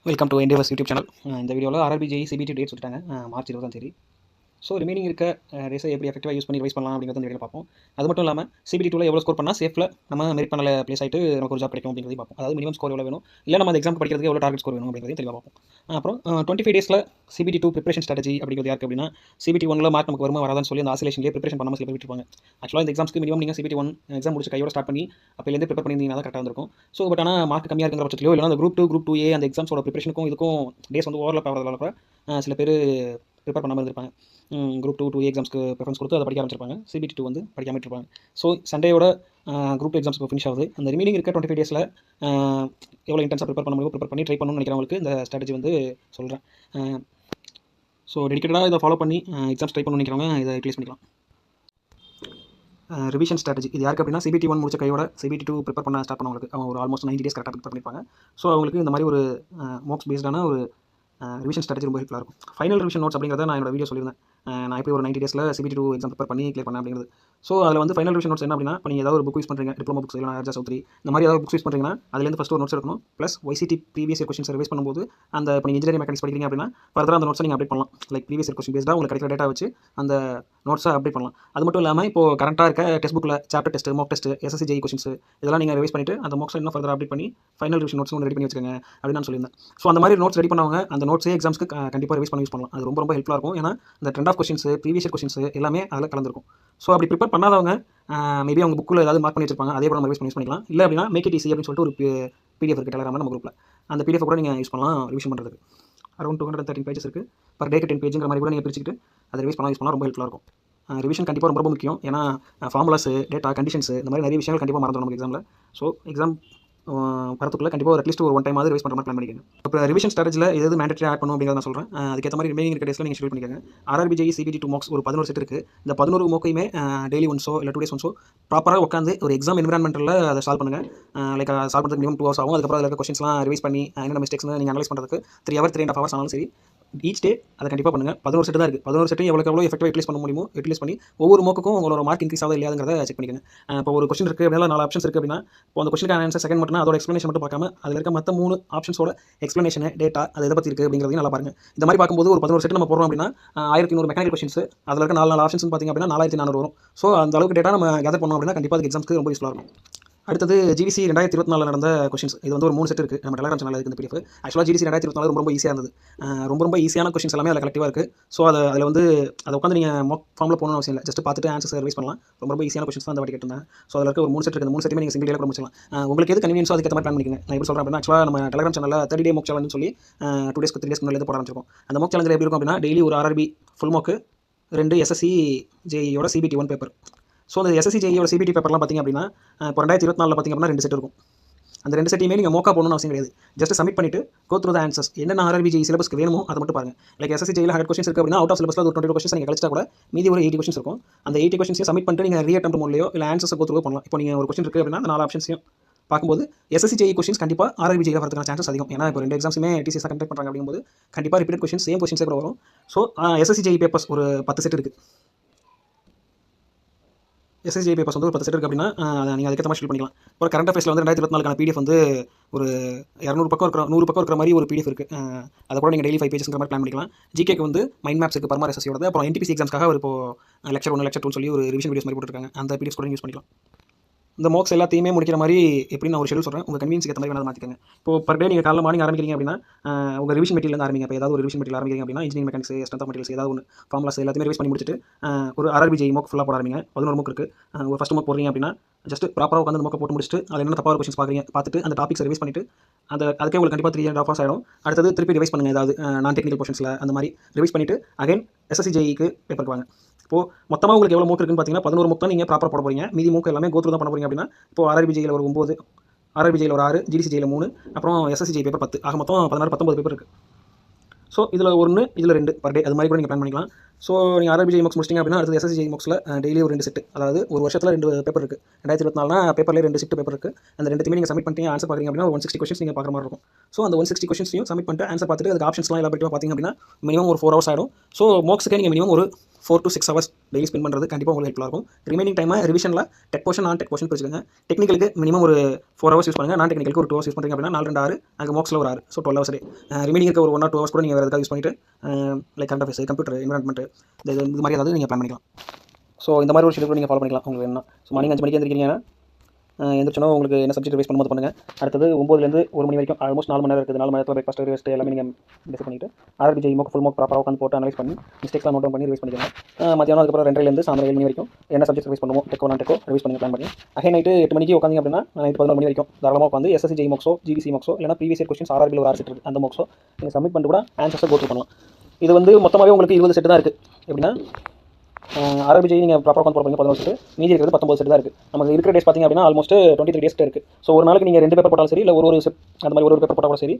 Welcome to என்டேவர்ஸ் YouTube channel. இந்த வீடியோவில் RRB JE CBT date சொல்லிட்டாங்க மார்ச் 20 ஸோ ரிமைனிங் இருக்க ரேஸை எப்படி எஃபெக்டிவாக யூஸ் பண்ணி ரிவைஸ் பண்ணலாம் அப்படிங்கிறது இந்த வீடியோ பார்ப்போம். அது மட்டும் இல்லாமல் சிபிடி 2ல் எவ்வளோ ஸ்கோர் பண்ணால் சேஃபில் நம்ம மெரிட் பண்ணல ப்ளேஸ் ஆகிட்டு நமக்கு ஒரு ஜாப் கிடைக்கும் அப்படிங்கிறதையும் பார்ப்போம். அதாவது மினிமம் ஸ்கோர் எவ்வளோ வேணும், இல்லை நம்ம அந்த எக்ஸாம் படிக்கிறதுக்கு எவ்வளோ டார்கெட் ஸ்கோர் வேணும் அப்படிங்கிறதையும் தெளிவாக பார்ப்போம். அப்புறம் 25 டேஸில் சிபிடி 2 ப்ரிப்பரேஷன் ஸ்ட்ராட்டஜி அப்படிங்கிறது யாருக்கு அப்படின்னா சிபிடி 1ல் மார்க் நமக்கு வருமா வராதான்னு சொல்லி அந்த ஆசிலேஷன்லேயே ப்ரிப்பரேஷன் பண்ணாமல் சில பேர் விட்டுருப்பாங்க. ஆக்சுவலாக இந்த எக்ஸாம்ஸ்க்கு மினிமம் நீங்கள் சிபிடி 1 எக்ஸாம் முடிச்சு கையோட ஸ்டார்ட் பண்ணி அப்போலேருந்து ப்ரிப்பேர் பண்ணியிருந்தீங்கன்னா தான் கரெக்டாக இருக்கும். ஸோ பட் ஆனால் மார்க் கம்மியாக இருக்கிற பட்சத்திலோ இல்லை அந்த குரூப் 2A அந்த எக்ஸாம்ஸோட ப்ரிப்பரேஷனுக்கும் இதுக்கும் டேஸ் வந்து ஓவர்லாப் ஆகிறதுனால சில பேர் ப்ரிப்பேர் பண்ணாமல் இருந்திருப்பாங்க. குரூப் 2A எக்ஸாம்ஸ்க்கு ப்ரிஃபரன்ஸ் கொடுத்து அதை படிக்க ஆரம்பிச்சிருப்பாங்க. சிபிடி 2 வந்து படிக்காமல் இருப்பாங்க. ஸோ சண்டேயோட குரூப் எக்ஸாம்ஸ்க்கு ஃபினிஷ் ஆகுது. அந்த ரிமைனிங் இருக்க 25 டேஸில் எவ்வளோ இன்டென்ஸாக ப்ரிப்பேர் பண்ண முடியும், ப்ரிப்பேர் பண்ணி ட்ரை பண்ணணும்னு நினைக்கிறவங்களுக்கு இந்த ஸ்ட்ராட்டஜி வந்து சொல்கிறேன். ஸோ டெடிக்கேட்டடாக இதை ஃபாலோ பண்ணி எக்ஸாம்ஸ் ட்ரை பண்ணணும்னு நினைக்கிறவங்க இதை யூட்டிலைஸ் பண்ணிக்கலாம். ரிவிஷன் ஸ்ட்ராட்டஜி இது யாருக்கு அப்படின்னா சிபிடி 1 முடிச்ச கையோட சிபிடி 2 ப்ரிப்பேர் பண்ண ஸ்டார்ட் பண்ணவங்களுக்கு அவங்க ஒரு ஆல்மோஸ்ட் 90 டேஸ் கரெக்டாக ப்ரிப்பேர் பண்ணியிருப்பாங்க. ஸோ அவங்களுக்கு இந்த மாதிரி ஒரு மோக்ஸ் பேஸ்டான ஒரு ரிவிஷன் ஸ்ட்ராட்டஜி ரொம்ப ஹெல்ப்ஃபுல்லாக இருக்கும். ஃபைனல் ரிவிஷன் நோட்ஸ் அப்படிங்கிறத நான் என்னோட வீடியோ சொல்லியிருந்தேன். நான் எப்படி ஒரு 90 டேஸில் சிபிடி 2 எக்ஸாம் ப்ரிப்பேர் பண்ணி கிளியர் பண்ணேன் அப்படிங்கிறது. ஸோ அதில் வந்து ஃபைனல் ரிவிஷன் நோட்ஸ் என்ன அப்படின்னா, இப்போ நீங்கள் ஏதாவது ஒரு புக் யூஸ் பண்ணுறீங்க, டிப்ளமோ புக்ஸ் இல்லை ராஜா சௌத்ரி இந்த மாதிரி ஏதாவது புக்ஸ் யூஸ் பண்ணுறீங்கன்னா அதுலேருந்து ஃபஸ்ட் ஒரு நோட்ஸ் எடுக்கணும். Plus ஒய்சிடி previous year questions revise பண்ணும்போது அந்த இப்போ நீங்கள் இன்ஜினியரிங் மெக்கானிக்ஸ் படிக்கிறீங்க அப்படின்னா ஃபர்தராக அந்த நோட்ஸை நீங்கள் அப்டேட் பண்ணலாம். லைக் ப்ரீவியஸ் இயர் கொஸ்டின் பேஸ்டாக உங்களுக்கு கிடைக்கிற டேட்டா வச்சு அந்த நோட்ஸை அப்டேட் பண்ணலாம். அது மட்டும் இல்லாமல் இப்போ கரெக்டாக இருக்க டெஸ்ட் புக்கில் chapter test, mock test, SSC JE questions இதெல்லாம் நீங்கள் ரிவைஸ் பண்ணிட்டு அந்த மார்க்ஸ் இன்னும் ஃபர்தர் அப்டேட் பண்ணி ஃபைனல் ரிவிஷன் நோட்ஸ் ஒன்று ரெடி பண்ணி வச்சுக்கோங்க அப்படின்னு நான் சொல்லியிருந்தேன். ஸோ அந்த மாதிரி நோட்ஸ் ரெடி பண்ணவங்க அந்த நோட்ஸே எக்ஸாம்ஸ்க்கு கண்டிப்பாக ரிவைஸ் பண்ணி யூஸ் பண்ணலாம். அது ரொம்ப ரொம்ப ஹெல்ப்ஃபுல்லாக இருக்கும். ஏன்னா இந்த trend of questions, previous year questions எல்லாமே அதில் கலந்துருக்கும். ஸோ அப்படி ப்ரிப்பேர் பண்ணாதவங்க மேபி அவங்க புக்கில் ஏதாவது மார்க் பண்ணி வச்சிருப்பாங்க, அதே கூட நம்ம ரிவைஸ் பண்ணி யூஸ் பண்ணிக்கலாம். இல்லை அப்படின்னா மேக் இட் ஈஸி அப்படின்னு சொல்லிட்டு ஒரு பிடிஎஃப் இருக்குது டெலகிராமில் நம்ம குரூப்பில். அந்த பிடிஎஃப் கூட நீங்கள் யூஸ் பண்ணலாம் ரிவிஷன் பண்ணுறதுக்கு. அரௌண்ட் 213 பேஜஸ் இருக்குது. பர் டேக்கு 10 பேஜுங்கிற மாதிரி கூட நீங்கள் பிரிச்சுக்கிட்டு அதை ரிவைஸ் பண்ணலாம் ரொம்ப ஹெல்ப்ஃபுல்லாக இருக்கும். ரிவிஷன் கண்டிப்பாக ரொம்ப முக்கியம். ஏன்னா ஃபார்முலாஸ், டேட்டா, கண்டிஷன்ஸ் இந்த மாதிரி நிறைய விஷயங்கள் கண்டிப்பாக மறந்துடும் நமக்கு எக்ஸாமில். ஸோ எக்ஸாம் வரத்துக்குள்ள கண்டிப்பாக ஒரு அட்லீஸ்ட் ஒரு 1 டைம் ரிவைஸ் பண்ணுற மாதிரி பிளான் பண்ணிக்கோங்க. இப்போ ரிவிஷன் ஸ்ட்ராட்டஜியில் எது மேண்டேட்டரி ஆட் பண்ணும் அப்படிங்கிறத நான் சொல்கிறேன். அதுக்கேற்ற மாதிரி ரிமைனிங் இருக்க டேஸில் நீங்கள் ஷெட்யூல் பண்ணிக்கோங்க. ஆர்ஆர்பி ஜேஇ சிபிடி 2 மார்க்ஸ் ஒரு 11 செட் இருக்குது. இந்த 11 மோக்கையுமே டெய்லி ஒன்ஸோ இல்லை 2 டேஸ் ஒன்ஸோ ப்ராப்பராக உட்காந்து ஒரு எக்ஸாம் என்விரான்மெண்ட்டில் அதை சால்வ் பண்ணுங்கள். லைக் சால்வ் பண்ணுறதுக்கு மினிமம் 2 ஹவர்ஸ் ஆகும். அதுக்கப்புறம் அதில் இருக்க கொஸ்டின்ஸ்லாம் ரிவைஸ் பண்ணி என்னென்ன மிஸ்டேக்ஸ்னு நீங்கள் அனலைஸ் பண்ணுறதுக்கு 3 hours 3.5 hours ஆனாலும் சரி ஈச் டே அதை கண்டிப்பாக பண்ணுங்கள். 11 செட் தான் இருக்குது. 11 செட்டையும் எவ்வளோ எஃபெக்டிவாக யூட்டிலைஸ் பண்ண முடியுமோ யூட்டிலைஸ் பண்ணி ஒவ்வொரு மோக்குக்கும் உங்களோட மார்க் இன்க்ரீஸ் ஆகுது இல்லையாங்கிறத செக் பண்ணிக்கோங்க. இப்போ ஒரு கொஸ்டின் இருக்குது அப்படின்னா 4 ஆப்ஷன்ஸ் இருக்குது அப்படின்னா இப்போ அந்த கொஸ்டினுக்கான ஆன்சர் செகண்ட் மட்டும் அதோட எக்ஸ்ப்ளனேஷன் மட்டும் பார்க்காம அதில் இருக்க மற்ற 3 ஆப்ஷன்ஸோட எக்ஸ்ப்ளனேஷன், டேட்டா அது எதை பற்றி இருக்குது அப்படிங்கிறதையும் நல்லா பாருங்கள். இந்த மாதிரி பார்க்கும்போது ஒரு 11 செட் நம்ம போடுறோம் அப்படின்னா 1100 மெக்கானிக்கல் கொஸ்டின்ஸ் அதில் இருக்க 4 ஆப்ஷன்ஸ் பார்த்திங்க அப்படின்னா 4400 வரும். ஸோ அந்த அளவுக்கு டேட்டா நம்ம கேதர் பண்ணோம் அப்படின்னா கண்டிப்பாக அது எக்ஸாம்ஸ்க்கு ரொம்ப யூஸ்ஃபுல்லாக இருக்கும். அடுத்தது ஜிடிசி 2024 நடந்த கொஸ்டின்ஸ். இது வந்து ஒரு 3 செட் இருக்குது. நம்ம டெலகிராம் சேனலில் இருக்குது இந்த பிடிஎஃப். ஆக்சுவலாக ஜிடிசி 2024 ரொம்ப ஈஸியாக இருந்தது. ரொம்ப ஈஸியான கொஸ்டின்ஸ் எல்லாமே அதில் கலெக்டிவாக இருக்குது. ஸோ அதில் வந்து அதை உட்காந்து நீங்கள் மார்க் ஃபார்மில் போகணும்னு அவசியம் இல்லை. ஜஸ்ட் பார்த்துட்டு ஆன்சர்ஸ் ரிவைஸ் பண்ணலாம். ரொம்ப ஈஸியான கொஸ்டின்ஸ் தான் அந்த வாட்டி கேட்டிருந்தேன். ஸோ அதில் இருக்க ஒரு 3 செட் இருக்குது. 3 செட்டுமே நீங்கள் சிங்கிள் டேல கூட முடிச்சிடலாம். உங்களுக்கு எது கன்வீனியன்ஸோ அதுக்கேற்ற மாதிரி பிளான் பண்ணிக்கங்க. நான் எப்படி சொல்கிறேன் அப்படின்னா ஆக்சுவலாக நம்ம டெலகிராம் சேனலில் 30 டே மோக் சேலஞ்சுன்னு சொல்லி 2 டேஸ்க்கு 3 டேஸ்க்கு முன்னாடி போட ஆரம்பிச்சிருக்கோம். அந்த மோக் சேலஞ்சில் எப்படி இருக்கும் அப்படின்னா டெய்லி ஒரு ஆர்ஆர்பி ஃபுல் மோக்கு, 2 எஸ்எஸ்சி ஜேஇயோட சிபிடி 1 பேப்பர். ஸோ அந்த எஸ்எஸ்சி ஜேஇயோட சிபிடி பேப்பர்லாம் பார்த்திங்க அப்படின்னா இப்போ 2024 பார்த்திங்க அப்படின்னா 2 செட் இருக்கும். அந்த 2 செட்டையுமே நீங்கள் மோக்கா போகணும்னு அவசியம் கிடையாது. ஜஸ்ட் சப்மிட் பண்ணிட்டு கோ த்ரூ த ஆன்சர்ஸ் என்னென்ன ஆர்ஆர்பி ஜேஇ சிலபஸ்க்கு வேணுமோ அதை மட்டும் பாருங்கள். லைக் எஸ்எஸ்சி ஜேஇல 100 கொஸ்டின்ஸ் இருக்குது அப்படின்னா அவுட் ஆஃப் சிலபஸில் ஒரு 20 கொஸ்டின்ஸ் நீங்கள் கழிச்சா கூட மீதி ஒரு 80 கொஸ்டின்ஸ் இருக்கும். அந்த 80 கொஸ்டின்ஸையும் சப்மிட் பண்ணிட்டு நீங்கள் ரீஅட்டெம்ப்ட் மோட்லையோ இல்லை ஆன்சர்ஸ் கோ த்ரூ பண்ணலாம். இப்போ நீங்கள் ஒரு கொஸ்டின் இருக்குது அப்படின்னா அந்த 4 ஆப்ஷன்ஸையும் பார்க்கும்போது எஸ்எஸ்சி ஜேஇ கொஸ்டின்ஸ் கண்டிப்பாக ஆர்ஆர்பி ஜேஇல வரதுக்கான சான்சஸ் அதிகம். ஏன்னா இப்போ 2 எக்ஸாம்ஸுமே டிசிஎஸ் கண்டக்ட் பண்ணுறாங்க அப்படிங்கும்போது கண்டிப்பாக ரிப்பீட் கொஸ்டின்ஸ் சேம் கொஸ்டின்ஸே கூட வரும். ஸோ எஸ்எஸ்சி ஜேஇ பேப்பர்ஸ் ஒரு 10 செட் இருக்குது. எஸ்எஸ்சி பேப்பர்ஸ் வந்து ஒரு 10 செட் இருக்குது அப்படின்னா நீங்கள் அதுக்கேற்ற மாதிரி ஷெட்யூல் பண்ணிக்கலாம். ஒரு கரண்ட் அஃபேர்ஸில் வந்து 2024 பிடிஎஃப் வந்து ஒரு 200 பக்கம் இருக்கிற 100 பக்கம் இருக்கிற மாதிரி ஒரு பிடிஎஃப் இருக்குது. அதை கூட நீங்கள் டெய்லி 5 பேஜஸ்ங்கிற மாதிரி பிளான் பண்ணிக்கலாம். ஜிகேக்கு வந்து மைண்ட் மேப்ஸ் இருக்குது பர்மா எஸ்எஸ்சியோட. அப்புறம் NTPC எக்ஸாம்ஸ்க்காக ஒரு இப்போ லெக்சர் 1 லெக்சர் 2 சொல்லி ஒரு ரிவிஷன் வீடியோஸ் மாதிரி போட்டுருக்காங்க. அந்த பிடிஎஃப் கூட யூஸ் பண்ணிக்கலாம். இந்த மோக்ஸ் எல்லாத்தையுமே முடிக்கிற மாதிரி எப்படி நான் ஒரு ஷெட்யூல் சொல்கிறேன். உங்கள் கன்வீனியன்ஸ்க்கு ஏற்ற மாதிரி வேணாலும் மாற்றிக்கங்க. இப்போ பர் டே நீங்கள் காலைல மார்னிங் ஆரம்பிக்கிறீங்க அப்படின்னா உங்கள் ரிவிஷன் மெட்டீரியல் ஆரம்பிங்க. இப்போ ஏதாவது ஒரு ரிவிஷன் மெட்டீரியல் ஆரம்பிக்கிறீங்க அப்படின்னா engineering mechanics, strength of materials ஏதாவது ஒன்று ஃபார்முலாஸ் எல்லாத்தையுமே ரிவைஸ் பண்ணி முடிச்சுட்டு ஒரு ஆர்ஆர்பி ஜேஇ மோக் ஃபுல்லாக போட ஆரம்பிங்க. 11 மோக் இருக்குது. ஒரு ஃபஸ்ட் மோக் போடுறீங்க அப்படின்னா ஜஸ்ட் ப்ராப்பராக உட்காந்து அந்த மோக்கை போட்டு முடிச்சுட்டு அதில் என்ன தப்பான கொஸ்டின்ஸ் பார்த்துட்டு அந்த டாபிக்ஸ் ரிவைஸ் பண்ணிட்டு அதுக்கே உங்களுக்கு கண்டிப்பாக 3.5 hours ஆகிடும். அடுத்தது திருப்பி ரிவைஸ் பண்ணுங்கள். ஏதாவது நான் டெக்னிக்கல் கொஸ்டின்ஸில் அந்த மாதிரி ரிவைஸ் பண்ணிவிட்டு அகைன் எஸ்எஸ்சி ஜேஇக்கு பேப்பருக்கு வாங்க. இப்போது மொத்தமாக உங்களுக்கு எவ்வளோ மோக் இருக்குன்னு பார்த்தீங்கன்னா 11 மோக் தான் நீங்கள் ப்ராப்பராக போட போகிறீங்க. மீதி மோக் எல்லாமே கோ த்ரூ தான் பண்ண போகிறீங்க அப்படின்னா இப்போ ஆர்ஆர்பி ஜேஇல ஒரு 9, ஆர்ஆர்பி ஜேஇல ஒரு 6, ஜிடிசி ஜேஇல 3, அப்புறம் எஸ்எஸ்சி ஜேஇ பேப்பர் 10 ஆக மொத்தம் 16-19 பேப்பர் இருக்குது. ஸோ இதில் 1 இதில் 2 பர் டே அது மாதிரி கூட நீங்கள் பிளான் பண்ணிக்கலாம். ஸோ நீங்கள் ஆர்ஆர்பி ஜேஇ மார்க்ஸ் முடிச்சிங்க அப்படின்னா அடுத்து எஸ்எஸ்சி ஜேஇ மார்க்ஸில் டெய்லி ஒரு 2 செட், அதாவது ஒரு வருஷத்தில் 2 பேப்பர் இருக்குது. 2024 பேப்பர்லேயே 2 செட் பேப்பர் இருக்குது. அந்த 2த்தையுமே நீங்கள் சப்மிட் பண்ணிட்டு ஆன்சர் பார்க்குறீங்க அப்படின்னா 160 கொஸ்டின்ஸ் நீங்கள் பார்க்குற மாதிரி இருக்கும். ஸோ அந்த 160 கொஸ்டின்ஸையும் சப்மிட் பண்ணிட்டு ஆன்சர் பார்த்துட்டு அதுக்கு ஆப்ஷன்ஸ்லாம் எல்லாம் பார்த்திங்க அப்படின்னா மினிமம் ஒரு 4 hours ஆகிடும். ஸோ மோக்ஸுக்கே நீங்கள் மினிமம் ஒரு 4 to 6 ஹவர்ஸ் டெய்லி ஸ்பெண்ட் பண்ணுறது கண்டிப்பாக உங்களுக்கு ஹெல்ப்ஃபுல்லாக இருக்கும். ரிமைனிங் டைமை ரிவிஷனில் டெக் போர்ஷன் நான் டெக் போர்ஷன் பிரிச்சுக்கோங்க. டெக்னிக்கலுக்கு மினிமம் ஒரு 4 ஹவர்ஸ் யூஸ் பண்ணுங்கள். நான் டெக்னிக்கலுக்கு ஒரு 2 ஹவர்ஸ் யூஸ் பண்ணுறீங்க அப்படின்னா 4 2 6 அங்கே மோக்ஸில் ஒரு 6, ஸோ 12 ஹவர்ஸ் டே. ரிமைனிங் இருக்க ஒரு 1 or 2 ஹவர்ஸ் கூட நீங்கள் வேறு எதாவது யூஸ் பண்ணிவிட்டு like current affairs, computer, environment இது மாதிரி ஏதாவது நீங்கள் பிளான் பண்ணிக்கலாம். ஸோ இந்த மாதிரி ஒரு ஷெட்யூல் நீங்கள் ஃபாலோ பண்ணிக்கலாம் உங்களுக்கு வேணும்னா. ஸோ மார்னிங் 5 மணிக்கு எழுந்திரிக்கிறீங்கன்னா எந்திரிச்சோன்னா உங்களுக்கு என்ன சப்ஜெக்ட் ரிவைஸ் பண்ணும்போது பண்ணுங்கள். அடுத்தது 9லேருந்து 1 மணி வரைக்கும் ஆல்மோஸ்ட் 4 மணி நேரம் இருக்குது. 4 மணி நேரத்தில் பிரேக்ஃபாஸ்ட் ரெஸ்ட் எல்லாமே நீங்கள் டிசைட் பண்ணிவிட்டு RRBJ மோக் ஃபுல் மோக் ப்ராப்பராக உட்காந்து போட்டு அனலைஸ் பண்ணி மிஸ்டேக்ஸ்லாம் நோட் பண்ணி ரிவைஸ் பண்ணிக்கலாம். மத்தியானம் அதுக்கப்புறம் 2லேருந்து சாயந்தரம் 7 மணி வரைக்கும் என்ன சப்ஜெக்ட் ரிவைஸ் பண்ணுவோம், டெக்கோ நான் டெக்கோ ரிவைஸ் பண்ணி பிளான் பண்ணி நைட்டு 8 மணிக்கு உட்காந்து அப்படின்னா நைட்டு 11 மணி வரைக்கும் தாராளமாக உட்காந்து SSC JEE மோக்ஸோ GDC மோக்ஸோ இல்லைனா ப்ரீவியஸ் இயர் கொஸ்டின்ஸ் RRBயில் ஒரு 6 செட் இருக்குது அந்த மோக்ஸோ நீங்கள் சப்மிட் பண்ணிட்டு கூட ஆன்சர்ஸை கோட் பண்ணலாம். இது வந்து மொத்தமாகவே உங்களுக்கு 20 செட்டு தான் இருக்குது. எப்படின்னா RRBJ நீங்கள் ப்ராப்பராக உட்காந்து போகிறீங்க 11 செட்டு, மீதி இருக்கிறது 19 செட் தான் இருக்குது. நமக்கு இருக்கிற டேஸ் பார்த்திங்க அப்படின்னா ஆல்மோஸ்ட் 23 டேஸ் இருக்குது. ஸோ ஒரு நாளைக்கு நீங்கள் 2 பேப்பர் போட்டாலும் சரி, இல்லை ஒரு செட் அந்த மாதிரி ஒரு பேப்பர் போட்டாலும் சரி.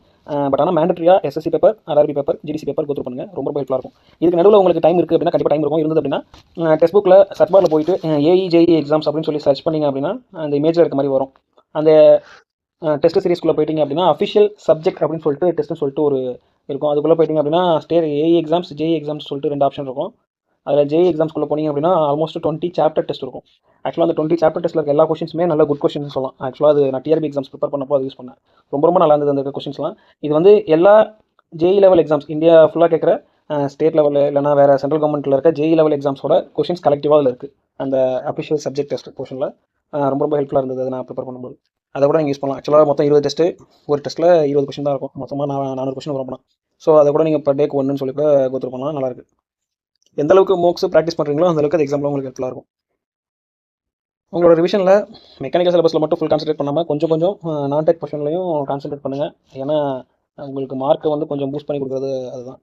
பட் ஆனால் மேண்டட்ரியாக SSC paper, RRB paper, GDC paper go through பண்ணுங்கள். ரொம்ப ஹெல்ப்ஃபுல்லாக இருக்கும். இதுக்கு நடுவில் உங்களுக்கு டைம் இருக்குது அப்படின்னா கண்டிப்பாக டைம் இருக்கும். இருந்தது அப்படின்னா டெக்ஸ்ட் புக்கில் சர்ச் பாரில் போயிட்டு AE எக்ஸாம்ஸ் அப்படின்னு சொல்லி சர்ச் பண்ணிங்க அப்படின்னா அந்த இமேஜில் இருக்க மாதிரி வரும். அந்த டெஸ்ட் சீரிஸ்க்குள்ளே போயிட்டீங்க அப்படின்னா அஃபிஷியல் சப்ஜெக்ட் அப்படின்னு சொல்லிட்டு டெஸ்ட்னு சொல்லிட்டு ஒரு இருக்கும். அதுக்குள்ளே போயிட்டீங்க அப்படின்னா AE எக்ஸாம்ஸ், JEE எக்ஸாம்ஸ் சொல்லிட்டு 2 ஆப்ஷன் இருக்கும். அதில் JEE எக்ஸாம்ஸ்க்குள்ளே போனீங்க அப்படின்னா ஆல்மோஸ்ட் 20 சாப்டர் டெஸ்ட் இருக்கும். ஆக்சுவலாக அந்த 20 சாப்டர் டெஸ்ட்டில் இருக்க எல்லா கொஸ்டின்ஸுமே நல்ல குட் கொஸ்டின் சொல்லலாம். ஆக்சுவலாக அது நான் TRB எக்ஸாம்ஸ் ப்ரிப்பேர் பண்ணப்போ அது யூஸ் பண்ணேன். ரொம்ப நல்லா இருந்தது அந்த கொஸ்டின்ஸ்லாம். இது வந்து எல்லா JEE லெவல் எக்ஸாம்ஸ் இந்தியா ஃபுல்லாக கேட்குற ஸ்டேட் லெவலில் இல்லைனா வேறு சென்ட்ரல் கவர்மெண்ட்டில் இருக்க JEE லெவல் எக்ஸாம்ஸோட கொஸ்டின்ஸ் கலெக்டிவாக அதில் இருக்குது. அந்த அஃபிஷியல் சப்ஜெக்ட் டெஸ்ட் போர்ஷனில் ரொம்ப ஹெல்ப்ஃபுல்லாக இருந்தது அது நான் ப்ரிப்பேர் பண்ணும்போது. அதை கூட நீங்கள் யூஸ் பண்ணலாம். ஆக்சுவலாக மொத்தம் 20 டெஸ்ட்டு, ஒரு டெஸ்ட்டில் 20 கொஸ்டின் தான் இருக்கும். மொத்தமாக 400 கொஸ்டின் வரும். ஸோ அதை கூட நீங்கள் பர் டேக்கு 1ன்னு சொல்லி கூட கோத்ரூ பண்ணலாம். நல்லாயிருக்கு. எந்த அளவுக்கு மோக்ஸ் ப்ராக்டிஸ் பண்ணுறீங்களோ அந்த அளவுக்கு அது எக்ஸாம்பிள் உங்களுக்கு ஹெல்ப்ஃபுல்லாக இருக்கும். உங்களோட ரிவிஷனில் மெக்கானிக்கல் சிலபஸில் மட்டும் ஃபுல் கான்சன்ட்ரேட் பண்ணாமல் கொஞ்சம் நான் டெக் போர்ஷன்லையும் கான்சன்ட்ரேட் பண்ணுங்கள். ஏன்னா உங்களுக்கு மார்க்கை வந்து கொஞ்சம் பூஸ்ட் பண்ணி கொடுக்குறது அதுதான்.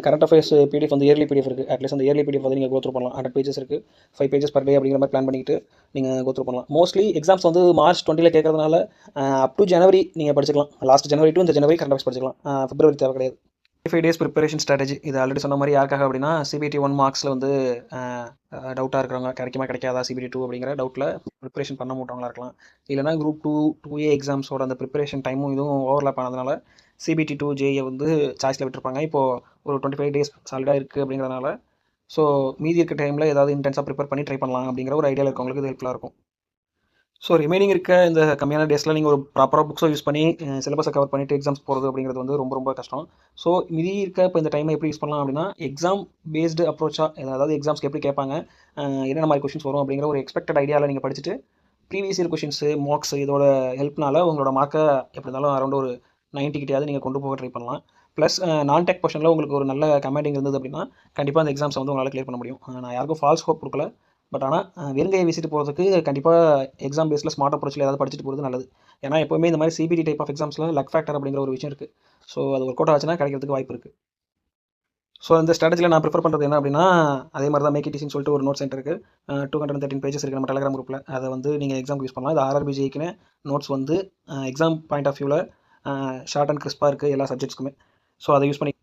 கரண்ட் அஃபேர்ஸ் PDF வந்து இயர்லி PDF இருக்குது. அட்லீஸ்ட் அந்த இயர்லி PDF வந்து நீங்கள் கோத்ரூ பண்ணலாம். 100 பேஜஸ் இருக்குது. 5 பேஜஸ் பர் டே அப்படிங்கிற மாதிரி பிளான் பண்ணிக்கிட்டு நீங்கள் கோத்ரூ பண்ணலாம். மோஸ்ட்லி எக்ஸாம்ஸ் வந்து March 20 கேட்கறதுனால அப் டு ஜனவரி நீங்கள் படிச்சுக்கலாம். லாஸ்ட் ஜனவரி டு இந்த ஜனவரி கரண்ட் அஃபேர்ஸ் படிச்சுக்கலாம். பிப்ரவரி தேவை கிடையாது. 5 days ப்ரிப்பரேஷன் ஸ்ட்ராட்டஜி. இது ஆல்ரெடி சொன்ன மாதிரி யாருக்காக அப்படின்னா CBT 1 மார்க்ஸில் வந்து டவுட்டாக இருக்கிறவங்க, கிடைக்காதா CBT 2 அப்படிங்கிற டவுட்டில் ப்ரிப்பரேஷன் பண்ண மாட்டவங்களா இருக்கலாம். இல்லைனா குரூப் 2A எக்ஸாம்ஸோட அந்த ப்ரிப்பரேஷன் டைமும் இதுவும் ஓவர்லாப் ஆனதுனால CBT 2 JEE வந்து சாய்ஸில் விட்டுருப்பாங்க. இப்போது ஒரு 25 days சாலிடாக இருக்குது அப்படிங்கிறதுனால ஸோ மீதி இருக்க டைமில் ஏதாவது இன்டென்ஸாக ப்ரிப்பேர் பண்ணி ட்ரை பண்ணலாம் அப்படிங்கிற ஒரு ஐடியாவில் இருக்கவங்களுக்கு இது ஹெல்ப்ஃபுல்லாக இருக்கும். ஸோ ரிமைனிங் இருக்க இந்த கம்மியான டேஸில் நீங்கள் ஒரு ப்ராப்பராக புக்ஸை யூஸ் பண்ணி சிலபஸை கவர் பண்ணிவிட்டு எக்ஸாம்ஸ் போகிறது அப்படிங்கிறது வந்து ரொம்ப கஷ்டம். ஸோ மீதி இருக்க இப்போ இந்த டைமை எப்படி யூஸ் பண்ணலாம் அப்படின்னா எக்ஸாம் பேஸ்டு அப்ரோச்சாக, அதாவது எக்ஸாம்ஸ்க்கு எப்படி கேட்பாங்க, என்னென்ன மாதிரி கொஷின்ஸ் வரும் அப்படிங்கிற ஒரு எக்ஸ்பெக்டட் ஐடியாவில் நீங்கள் படிச்சுட்டு ப்ரீவியஸ் இயர் கொஷின்ஸு, மார்க்ஸ் இதோட ஹெல்ப்னால உங்களோட மார்க்கை எப்படி இருந்தாலும் அரௌண்ட் ஒரு 90 கிட்டையாவது நீங்கள் கொண்டு போக ட்ரை பண்ணலாம். ப்ளஸ் நான் டெக் போர்ஷனில் உங்களுக்கு ஒரு நல்ல கமாண்டிங் இருந்தது அப்படின்னா கண்டிப்பாக அந்த எக்ஸாம்ஸை வந்து உங்களால் கிளியர் பண்ண முடியும். நான் யாருக்கும் ஃபால்ஸ் ஹோப் கொடுக்கல. பட் ஆனால் வெறுங்கையை வீசிட்டு போகிறதுக்கு கண்டிப்பாக எக்ஸாம் பேஸில் ஸ்மார்ட் அப்ரோச்சில் ஏதாவது படிச்சுட்டு போகிறது நல்லது. ஏன்னா எப்போவுமே இந்த மாதிரி CBT டைப் ஆஃப் எக்ஸாம்ஸில் லக் ஃபேக்டர் அப்படிங்கிற ஒரு விஷயம் இருக்குது. ஸோ அது ஒர்க் அவுட் ஆச்சுன்னா கிடைக்கிறதுக்கு வாய்ப்பு இருக்குது. ஸோ இந்த ஸ்ட்ராட்டஜியில் நான் ப்ரிஃபர் பண்ணுறது என்ன அப்படின்னா அதே மாதிரி தான் மேக் இட் ஈஸின்னு சொல்லிட்டு ஒரு நோட் சென்டர் இருக்குது. 213 பேஜஸ் இருக்குது நம்ம டெலிகிராம் குரூப்பில். அதை வந்து நீங்கள் எக்ஸாம் யூஸ் பண்ணலாம். இது RRBJக்குன்னு நோட்ஸ் வந்து எக்ஸாம் பாயிண்ட் ஆஃப் வியூவில் ஷார்ட் அண்ட் கிறிஸ்பாக இருக்குது எல்லா சப்ஜெக்ட்ஸ்க்குமே. ஸோ அதை யூஸ் பண்ணி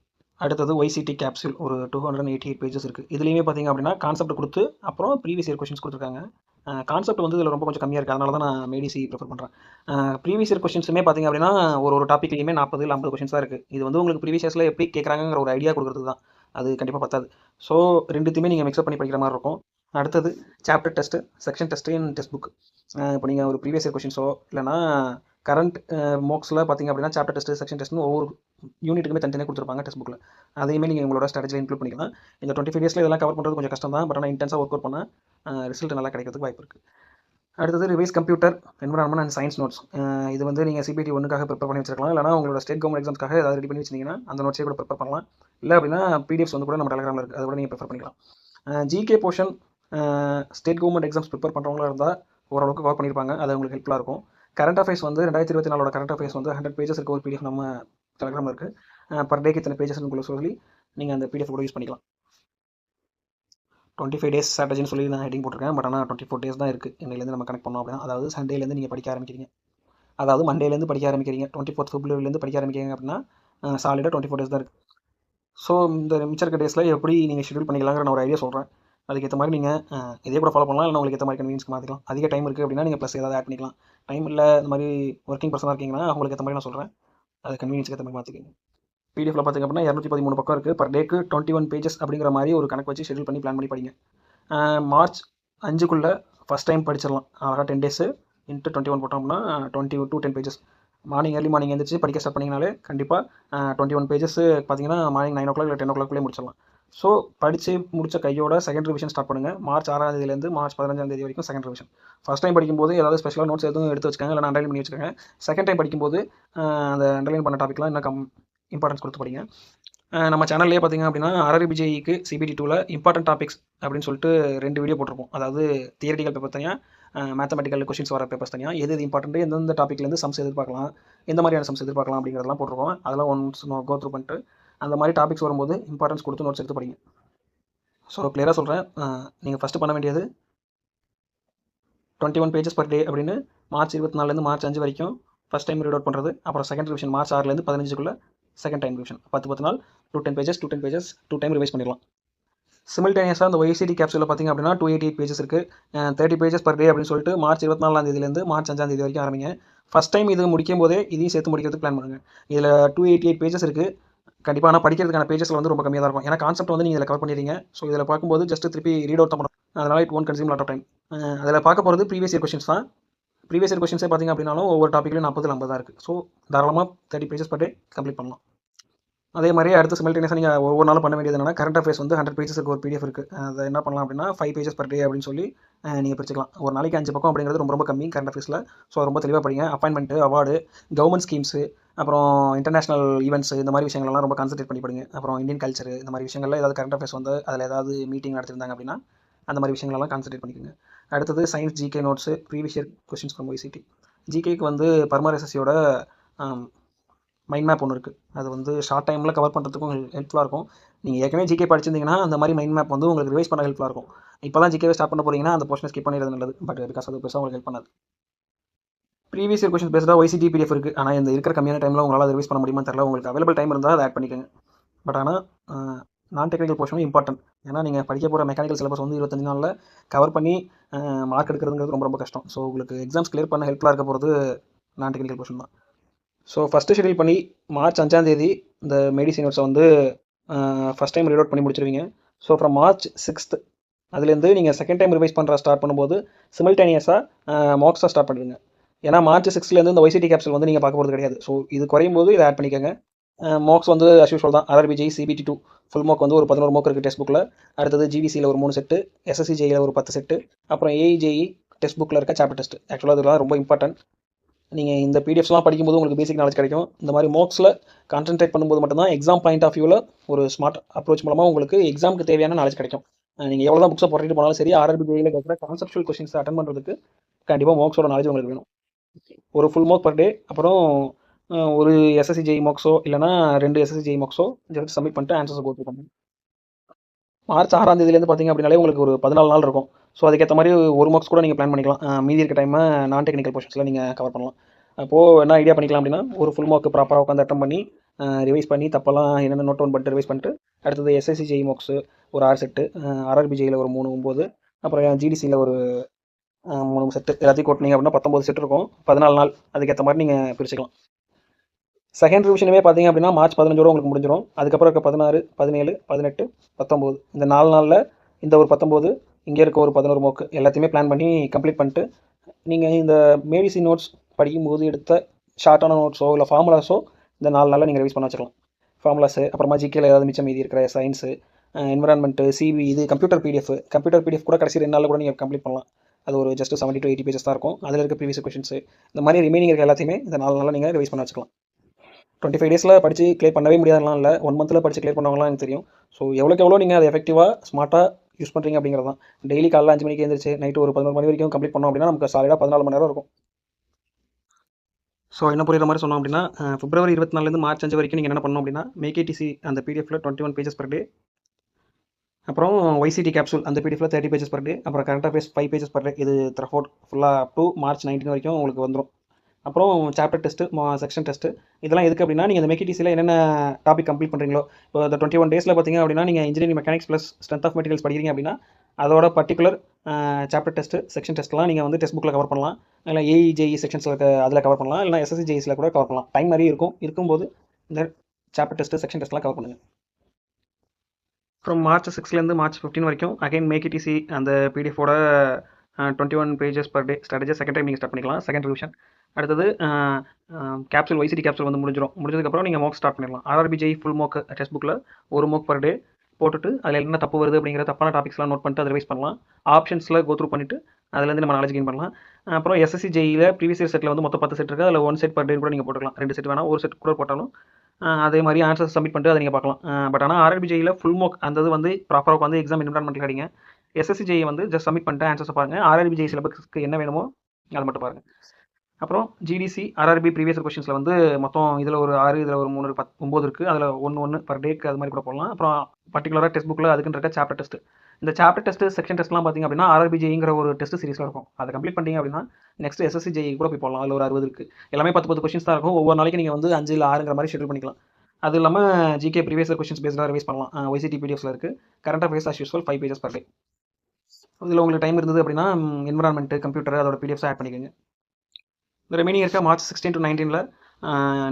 அடுத்தது YCT கேப்சூல் ஒரு 288 பேஜஸ் இருக்குது. இதுலேயுமே பார்த்திங்க அப்படின்னா கான்செப்ட் கொடுத்து அப்புறம் ப்ரீவியஸ் இயர் கொஷின்ஸ் கொடுத்துருக்காங்க. கான்செப்ட் வந்து இதில் ரொம்ப கொஞ்சம் கம்மியாக இருக்குது. அதனால தான் நான் மேடிசி ப்ரிஃபர் பண்ணுறேன். ப்ரீவியஸ் இயர் கொஷின்ஸுமே பார்த்திங்க அப்படின்னா ஒரு டாப்பிக்லேயுமே 40 இல்லை 50 கொஷின்ஸ் தான் இருக்குது. இது வந்து உங்களுக்கு ப்ரீவியஸ் இயர்ஸில் எப்படி கேட்குறாங்கிற ஒரு ஐடியா கொடுக்குறது தான். அது கண்டிப்பாக பத்தாது. ஸோ ரெண்டுத்தையுமே நீங்கள் மிக்ஸ்அப் பண்ணி படிக்கிற மாதிரி இருக்கும். அடுத்தது chapter test, section test in test book. இப்போ நீங்கள் ஒரு ப்ரீவியஸ் இயர் கொஷின்ஸோ இல்லைனா கரண்ட் மோக்ஸில் பார்த்திங்க அப்படின்னா சாப்டர் டெஸ்ட்டு, செக்ஷன் டெஸ்ட்னு ஒவ்வொரு யூனிட்டுக்குமே தனித்தனியாக கொடுத்துருப்பாங்க டெஸ்ட் புக்கில். அதையுமே நீங்கள் உங்களோட ஸ்ட்ராட்டஜியில் இன்க்ளூட் பண்ணிக்கலாம். இந்த 25 டேஸில் இதெல்லாம் கவர் பண்ணுறது கொஞ்சம் கஷ்டம் தான். பட் ஆனால் இன்டென்ஸாக ஒர்க் அவுட் பண்ணால் ரிசல்ட் நல்லா கிடைக்கிறதுக்கு வாய்ப்பு இருக்குது. அடுத்தது revise computer, environment and science notes. இது வந்து நீங்கள் CBT 1க்காக ப்ரிப்பேர் பண்ணி வச்சிருக்கலாம். இல்லைனா உங்களோட ஸ்டேட் கவர்மெண்ட் எக்ஸாம்ஸ்க்காக ஏதாவது ரெடி பண்ணி வச்சிங்கன்னா அந்த நோட்ஸே கூட ப்ரிப்பேர் பண்ணலாம். இல்லை அப்படின்னா PDFs வந்து கூட நம்ம டெலிகிராமில் இருக்குது. அதை கூட நீங்கள் ப்ரிஃபர் பண்ணிக்கலாம். GK portion state government exams prepare பண்ணுறவங்களா இருந்தால் ஓரளவுக்கு கவர் பண்ணியிருப்பாங்க. அது உங்களுக்கு ஹெல்ப்ஃபுல்லாக இருக்கும். கரண்ட் அஃபேர்ஸ் வந்து 2024 கரண்ட் அஃபேர்ஸ் வந்து 100 பேஜஸ் இருக்க ஒரு PDF நம்ம டெலிகிராமில் இருக்குது. பர் டேக்கு இத்தனை பேஜஸ்ன்னு சொல்லி நீங்கள் அந்த PDF கூட யூஸ் பண்ணிக்கலாம். 25 டேஸ் ஸ்ட்ராட்டஜின்னு சொல்லி நான் ஹெட்டிங் போட்டிருக்கேன். பட் ஆனால் 24 டேஸ் தான் இருக்குது. இன்னையிலேருந்து நம்ம கனெக்ட் பண்ணோம் அப்படின்னா, அதாவது சண்டேலேருந்து நீங்கள் படிக்க ஆரம்பிக்கிறீங்க, அதாவது மண்டேலேருந்து படிக்க ஆரம்பிக்கிறீங்க, 24 February படிக்க ஆரம்பிக்கிறீங்க அப்படின்னா சாலிடாக 24 டேஸ் தான் இருக்குது. ஸோ இந்த மிச்சம் இருக்க டேஸில் எப்படி நீங்கள் ஷெட்யூல் பண்ணிக்கலாங்கிற நான் ஒரு ஐடியா சொல்கிறேன். அதுக்கேற்ற மாதிரி நீங்கள் இதே கூட ஃபாலோ பண்ணலாம். இல்லை உங்களுக்கு ஏற்ற மாதிரி கன்வீனியன்ஸ்க்கு மாற்றிக்கலாம். அதிக டைம் இருக்குது அப்படின்னா நீங்கள் ப்ளஸ் ஏதாவது ஆட் பண்ணிக்கலாம். டைம் இல்லை இந்த மாதிரி ஒர்க்கிங் பர்சனாக இருக்கீங்கன்னா அவங்களுக்கு ஏற்ற மாதிரி நான் சொல்கிறேன். அது கன்வீனியன்ஸ்க்கு ஏற்ற மாதிரி மாற்றிக்கிங்க. பிடிஎஃப்ல பார்த்திங்க அப்படின்னா 213 பக்கம் இருக்குது. பர் டேக்கு 21 பேஜஸ் அப்படிங்கிற மாதிரி ஒரு கணக்கு வச்சு ஷெட்யூல் பண்ணி பிளான் பண்ணி படிங்க. மார்ச் 5க்குள்ளே ஃபஸ்ட் டைம் படிச்சிடலாம். அழகாக 10 டேஸு இன்ட்டு 21 போட்டோம்னா 20 to 10 பேஜஸ். ஏர்லி மார்னிங் எழுந்திரிச்சு படிக்க ஸ்டார்ட் பண்ணிங்கனாலே கண்டிப்பாக 21 பேஜஸ் பார்த்தீங்கன்னா மார்னிங் 9 o'clock இல்லை 10 o'clock முடிச்சிடலாம். ஸோ படித்து முடித்த கையோட செகண்ட் ரிவிஷன் ஸ்டார்ட் பண்ணுங்கள். மார்ச் 6ஆம் மார்ச் 15ஆம் வரைக்கும் செகண்ட் ரிவிஷன். ஃபஸ்ட் டைம் படிக்கும்போது ஏதாவது ஸ்பெஷலாக நோட்ஸ் எதுவும் எடுத்து வச்சுக்காங்க, இல்லை அண்டர்லைன் பண்ணி வச்சுக்கோங்க. செகண்ட் டைம் படிக்கும்போது அந்த அண்டர்லைன் பண்ண டாப்பிக்லாம் இன்னும் இம்பார்ட்டன்ஸ் கொடுத்து படிங்க. நம்ம சேனல்லே பார்த்திங்க அப்படின்னா RRBJக்கு CBT 2ல் இம்பார்ட்டன்ட் டாபிக்ஸ் அப்படின்னு சொல்லிட்டு 2 வீடியோ போட்டிருப்போம். அதாவது தியரிட்டிக்கல் பேப்பர் தனியாக, மேத்தமெட்டிக்கல் கொஷின்ஸ் வர பேப்பர்ஸ் தனியாக, எது இம்பார்ட்டன்ட்டு, எந்தெந்த டாப்பிக்லேருந்து சம்ஸ் எதிர்பார்க்கலாம், எந்த மாதிரியான சம்ஸ் எதிர்பார்க்கலாம் அப்படிங்கிறதெல்லாம் போட்டிருக்கோம். அதெல்லாம் ஒன்ஸ் கோ த்ரூ பண்ணிட்டு அந்த மாதிரி டாபிக்ஸ் வரும்போது இம்பார்ட்டன்ஸ் கொடுத்து நோட்ஸ் எடுத்து படிங்க. ஸோ கிளியராக சொல்கிறேன், நீங்கள் ஃபஸ்ட்டு பண்ண வேண்டியது 21 பேஜஸ் பர் டே அப்படின்னு மார்ச் 24 மார்ச் 5 வரைக்கும் ஃபஸ்ட் டைம் ரீட் அவுட் பண்ணுறது. அப்புறம் second revision March 6 15 second time revision 10 நாள் 210 பேஜஸ் 2 டைம் ரிவைஸ் பண்ணிடலாம். சிமில்டேனியஸாக அந்த YCT கேப்சூலில் பார்த்திங்க அப்படின்னா 288 பேஜஸ் இருக்குது. 30 பேஜஸ் பர் டே அப்படின்னு சொல்லிட்டு மார்ச் 24 மார்ச் 5 வரைக்கும் ஆரம்பிங்க. ஃபஸ்ட் டைம் இது முடிக்கும் போதே இதையும் சேர்த்து முடிக்கிறதுக்கு பிளான் பண்ணுங்கள். இதில் 288 பேஜஸ் இருக்குது. கண்டிப்பாக ஆனால் படிக்கிறதுக்கான பேஜஸில் வந்து ரொம்ப கம்மியாக தான் இருக்கும். ஏன்னா கான்செப்ட் வந்து நீங்கள் இதில் கவர் பண்ணிடுறீங்க. ஸோ இதில் பார்க்கும்போது ஜஸ்ட் திருப்பி ரீட் அவுட் தான் பண்ணும். அதனால் it won't consume lot of time. அதில் பார்க்க போகிறது ப்ரீவியஸ் இயர் கொஷின்ஸ் தான். ப்ரீவியஸ் இயர் கொஷின்ஸே பார்த்திங்க அப்படின்னாலும் ஒவ்வொரு டாப்பிக்லையும் 40-50 தான் இருக்குது. ஸோ தாராளமாக 30 பேஜஸ் பர் டே கம்ப்ளீட் பண்ணலாம். அதே மாதிரி அடுத்து சிமில்டேனியஸாக நீங்கள் ஒவ்வொரு நாளும் பண்ண வேண்டியது என்னன்னா, கரண்ட் அஃபேர்ஸ் வந்து 100 பேஜஸ் ஒரு PDF இருக்குது. அதை என்ன பண்ணலாம் அப்படின்னா 5 பேஜஸ் பர் டே அப்படின்னு சொல்லி நீங்கள் பிரிச்சுக்கலாம். ஒரு நாளைக்கு 5 பக்கம் அப்படிங்கிறது ரொம்ப கம்மி கரண்ட் அஃபேர்ஸில். ஸோ ரொம்ப தெளிவாக படிங்க. அப்பாயின்மெண்ட்டு, அவார்டு, கவர்மெண்ட் ஸ்கீம்ஸு, அப்புறம் இன்டர்நேஷனல் ஈவெண்ட்ஸ், இந்த மாதிரி விஷயங்கள்லாம் ரொம்ப கான்சன்ட்ரேட் பண்ணி படிங்க. அப்புறம் இந்தியன் கல்ச்சர், இந்த மாதிரி விஷயங்கள்ல ஏதாவது கரண்ட் அஃபேர்ஸ் வந்து அதில் ஏதாவது மீட்டிங் நடத்திருந்தாங்க அப்படின்னா அந்த மாதிரி விஷயங்களெல்லாம் கான்சன்ட்ரேட் பண்ணிக்கோங்க. அடுத்தது science GK notes, previous year questions from YCT. GKக்கு வந்து பர்மர் SSCயோட மைண்ட் மேப் ஒன்று இருக்குது. அது வந்து ஷார்ட் டைமில் கவர் பண்ணுறதுக்கும் ஹெல்ப்ஃபுல்லாக இருக்கும். நீங்கள் ஏற்கனவே GK படிச்சிருந்தீங்கன்னா அந்த மாதிரி மைண்ட் மேப் வந்து உங்களுக்கு ரிவைஸ் பண்ண ஹெல்ப்ஃபுல்லாக இருக்கும். இப்போ தான் GKவே ஸ்டார்ட் பண்ண போகிறீங்கன்னா அந்த போர்ஷனை ஸ்கிப் பண்ணிடுறது நல்லது. பட் பிகாஸ் அது பெருசாக உங்களுக்கு ஹெல்ப் பண்ணாது. ப்ரீவியஸ் இயர் கொஸ்டின் பேஸ்டாக YCT PDF இருக்குது. ஆனால் இந்த இருக்கிற கம்மியான டைமில் உங்களால் ரிவைஸ் பண்ண முடியுமா தெரியல. உங்களுக்கு அவைலபிள் டைம் இருந்தால் அதை ஆட் பண்ணிக்கோங்க. பட் ஆனால் நான் டெக்னிக்கல் போர்ஷனும் இம்பார்ட்டன்ட். ஏன்னா நீங்கள் படிக்க போகிற மெக்கானிக்கல் சிலபஸ் வந்து 25 நாளில் கவர் பண்ணி மார்க் எடுக்கிறதுங்கிறது ரொம்ப கஷ்டம். ஸோ உங்களுக்கு எக்ஸாம்ஸ் கிளியர் பண்ண ஹெல்ப்ஃபுல்லாக இருக்க போகிறது நான் டெக்னிக்கல் போர்ஷன் தான். ஸோ ஃபஸ்ட்டு ஷெட்யூல் பண்ணி மார்ச் 5 இந்த மெடிசின் நோட்ஸை வந்து ஃபஸ்ட் டைம் ரீட் அவுட் பண்ணி முடிச்சிருவீங்க. ஸோ ஃப்ரம் மார்ச் 6 அதுலேருந்து நீங்கள் செகண்ட் டைம் ரிவைஸ் பண்ணுற ஸ்டார்ட் பண்ணும்போது சிமில்டேனியஸாக மார்க்ஸாக ஸ்டார்ட் பண்ணுவீங்க. ஏன்னா மார்ச் 6 இந்த YCT கேப்சூல் வந்து நீங்கள் பார்க்க போகிறது கிடையாது. ஸோ இது குறையும் போது இதை ஆட் பண்ணிக்கோங்க. மார்க்ஸ் வந்து அஸ் யூஷுவல் தான். RRBJ CBT 2 ஃபுல் மார்க் வந்து ஒரு 11 மார்க் இருக்குது டெக்ஸ்ட் புக்கில். அடுத்தது GVCயில் ஒரு 3 செட்டு, SSCJயில் ஒரு 10 செட்டு, அப்புறம் AEJE டெக்ஸ்ட் புக்கில் இருக்க சாப்டர் டெஸ்ட். ஆக்சுவலாக இதெல்லாம் ரொம்ப இம்பார்ட்டன்ட். நீங்கள் இந்த PDFஸ்லாம் படிக்கும்போது உங்களுக்கு பேசிக் நாலேஜ் கிடைக்கும். இந்த மாதிரி மார்க்ஸில் கான்சன்ட்ரேட் பண்ணும்போது மட்டும்தான் எக்ஸாம் பாயிண்ட் ஆஃப் வியூவில் ஒரு ஸ்மார்ட் அப்ரோச் மூலமாக உங்களுக்கு எக்ஸாமுக்கு தேவையான நாலேஜ் கிடைக்கும். நீங்கள் எவ்வளோ தான் புக்ஸை போட்டுட்டு போனாலும் சரி, RRBJயில் கேட்குற கான்செப்ஷுவல் கொஸ்டின்ஸ் அட்டன் பண்ணுறதுக்கு கண்டிப்பாக மார்க்ஸோட நாலேஜ் உங்களுக்கு வேணும். ஒரு ஃபுல் மார்க் பர் டே, அப்புறம் ஒரு SSCJE மார்க்ஸோ இல்லைனா 2 SSCJE மார்க்ஸோ ஜஸ்ட் சப்மிட் பண்ணிட்டு ஆன்சர்ஸை கோ த்ரூ பண்ணுங்க. மார்ச் 6 பார்த்திங்க அப்படின்னாலே உங்களுக்கு ஒரு 14 நாள் இருக்கும். ஸோ அதுக்கேற்ற மாதிரி ஒரு மார்க்ஸ் கூட நீங்கள் பிளான் பண்ணிக்கலாம். மீதி இருக்க டைமை நான் டெக்னிக்கல் போர்ஷன்ஸில் நீங்கள் கவர் பண்ணலாம். அப்போது என்ன ஐடியா பண்ணிக்கலாம் அப்படின்னா, ஒரு ஃபுல் மார்க்கு ப்ராப்பராக உட்காந்து அட்டன் பண்ணி ரிவைஸ் பண்ணி தப்பெல்லாம் என்னென்ன நோட் டவுன் பண்ணிட்டு ரிவைஸ் பண்ணிட்டு, அடுத்தது SSCJE மார்க்ஸு ஒரு 6 செட்டு, RRBJயில் ஒரு 3 9, அப்புறம் GDCயில் ஒரு 3 செட்டு, எல்லாத்தையும் கூட்டினீங்க அப்படின்னா 19 செட்டு இருக்கும். 14 நாள் அதுக்கேற்ற மாதிரி நீங்கள் பிரிச்சுக்கலாம். செகண்ட் ரிவிஷனுமே பார்த்திங்க அப்படின்னா மார்ச் 15 உங்களுக்கு முடிஞ்சிடும். அதுக்கப்புறம் இருக்க 16, 17, 18, 19 இந்த 4 நாளில் இந்த ஒரு 19, இங்கே இருக்க ஒரு 11 மார்க் எல்லாத்தையுமே பிளான் பண்ணி கம்ப்ளீட் பண்ணிட்டு, நீங்கள் இந்த மெடிசின் நோட்ஸ் படிக்கும்போது எடுத்த ஷார்ட்டான நோட்ஸோ இல்லை ஃபார்முலாஸோ இந்த 4 நாளில் நீங்கள் ரிவைஸ் பண்ண வச்சுக்கலாம். ஃபார்முலாஸு, அப்புறமா GKயில் ஏதாவது மிச்சம் மீதி இருக்கிற சயின்ஸு, என்விரான்மெண்ட்டு, CV, இது கம்ப்யூட்டர் PDF கூட கடைசி 2 நாளில் கூட நீங்கள் கம்ப்ளீட் பண்ணலாம். அது ஒரு ஜஸ்ட் 70 to 80 பேஜஸ் தான் இருக்கும். அதில் இருக்க ப்ரீவியஸ் கொஷின்ஸு இந்த மாதிரி ரிமைனிங் இருக்க எல்லாத்தையுமே இந்த 4 நாளில் நீங்கள் ரிவைஸ் பண்ண வச்சுக்கலாம். 25 டேஸில் படித்து கிளியர் பண்ணவே முடியாதுலாம் இல்லை, 1 மந்தில் படித்து கிளியர் பண்ணவங்களாம் எனக்கு தெரியும். ஸோ எவ்வளோ நீங்கள் அதை எஃபெக்டிவாக ஸ்மார்ட்டாக யூஸ் பண்ணுறீங்க அப்படிங்கிறது தான். டெய்லி காலைல 5 மணிக்கு எழுந்திரிச்சு நைட்டு ஒரு 11 மணி வரைக்கும் கம்ப்ளீட் பண்ணோம் அப்படின்னா நமக்கு சாலிடாக 14 மணி நேரம் இருக்கும். ஸோ என்ன புரியுற மாதிரி சொன்னோம் அப்படின்னா, February 24 மார்ச் 5 வரைக்கும் நீங்கள் என்ன பண்ணணும் அப்படின்னா, MakeITC அந்த PDFல 21 பேஜஸ் பர் டே, அப்புறம் YCT கேப்சூல் அந்த PDFல 30 பேஜஸ் பர் டே, அப்புறம் current affairs 5 pages per day. இது த்ரஃபோர்ட் ஃபுல்லாக அப் டு மார்ச் 19 வரைக்கும் உங்களுக்கு வந்துடும். அப்புறம் சாப்டர் டெஸ்ட்டு, செக்ஷன் டெஸ்ட்டு, இதெல்லாம் எதுக்கு அப்படின்னா, நீங்கள் இந்த MakeITCயில் என்னென்ன டாபிக் கம்ப்ளீட் பண்ணுறீங்களோ, இப்போ இந்த 21 டேஸில் பார்த்திங்க அப்படின்னா நீங்கள் engineering mechanics plus strength of materials படிக்கிறீங்க அப்படின்னா அதோட பர்டிகுலர் சாப்டர் டெஸ்ட்டு, செக்ஷன் டெஸ்ட்லாம் நீங்கள் வந்து டெஸ்ட் புக்கில் கவர் பண்ணலாம். இல்லை AEJE செக்ஷன்ஸில் அதில் கவர் பண்ணலாம், இல்லைனா SSCJEஸில் கூட கவர் பண்ணலாம். டைம் நிறைய இருக்கும்போது இந்த சாப்டர் டெஸ்ட்டு செக்ஷன் டெஸ்ட்லாம் கவர் பண்ணுங்கள். ஃப்ரம் மார்ச் 6லேருந்து மார்ச் 15 வரைக்கும் அகைன் மேக் இட் ஈஸி அந்த பிடிஎஃபோட 21 pages per டே ஸ்ட்ராட்டஜி செகண்ட் டைம் நீங்கள் ஸ்டார்ட் பண்ணிக்கலாம், செகண்ட் ரிவிஷன். அடுத்தது கேப்சூல் YCT கேப்சூல் வந்து முடிஞ்சதுக்கப்புறம் நீங்கள் மோக் ஸ்டார்ட் பண்ணிடலாம். RRBJ ஃபுல் மோக் டெஸ்ட் புக்கில் ஒரு மோக் பர் டே போட்டுட்டு அதில் என்ன தப்பு வருது அப்படிங்கிற தப்பான டாபிக்ஸ்லாம் நோட் பண்ணிட்டு அதை ரிவைஸ் பண்ணலாம். ஆப்ஷன்ஸில் கோத்ரூ பண்ணிவிட்டு அதுலேருந்து நம்ம நாலேஜ் கெயின் பண்ணலாம். அப்புறம் SSC JEயில் ப்ரீவியஸ் இயர் செட்டில் வந்து மொத்தம் 10 செட் இருக்குது, அதில் 1 செட் பர் டே கூட நீங்கள் போட்டுக்கலாம். 2 செட் வேணால் 1 செட் கூட போட்டாலும் அதே மாதிரி ஆன்சர் சப்மிட் பண்ணிட்டு அதை நீங்கள் பார்க்கலாம். பட் ஆனால் RRBJயில் ஃபுல் மோக் அந்த இது வந்து ப்ராப்பராக உட்காந்து எக்ஸாம் என்விரான்மெண்ட்டில் அடிங்க. SSC JE வந்து ஜஸ்ட் சப்மிட் பண்ணிட்டு ஆன்சர்ஸை பாருங்கள். RRBJ சிலபஸ்க்கு என்ன வேணுமோ அதை மட்டும் பாருங்கள். அப்புறம் GDC RRB ப்ரீவியஸ் கொஸ்டின்ஸில் வந்து மொத்தம் இதில் ஒரு 6, இதில் ஒரு 3, 9 இருக்குது. அதில் 1 பர் டேக்கு அது மாதிரி கூட போடலாம். அப்புறம் பர்டிகுலராக டெஸ்ட் புக்கில் அதுக்குன்னு இருக்க சாப்டர் டெஸ்ட். இந்த சாப்டர் டெஸ்ட்டு செக்ஷன் டெஸ்ட்லாம் பார்த்திங்க அப்படின்னா RRBJங்கிற ஒரு டெஸ்ட் சீரிஸில் இருக்கும். அதை கம்ப்ளீட் பண்ணிங்க அப்படின்னா நெக்ஸ்ட் SSC JE கூட போய் போடலாம். அதில் ஒரு 60 இருக்குது. எல்லாமே 10 கொஸ்டின்ஸ் தான் இருக்கும். ஒவ்வொரு நாளைக்கு நீங்கள் வந்து 5 இல்லை 6ங்கிற மாதிரி ஷெட்யூல் பண்ணிக்கலாம். அது இல்லாமல் GK ப்ரீவியஸ் கொஸ்டின்ஸ் பேஸ்டாக ரிவைஸ் பண்ணலாம். YCT PDFஸில் இருக்குது. Current affairs as usual 5 pages per day. இதில் உங்களுக்கு டைம் இருந்தது அப்படின்னா என்விரான்மெண்ட்டு கம்ப்யூட்டர் அதோட PDFஸ் ஆட் பண்ணிக்கோங்க. இந்த ரிமைனிங் இருக்க மார்ச் 16 to 19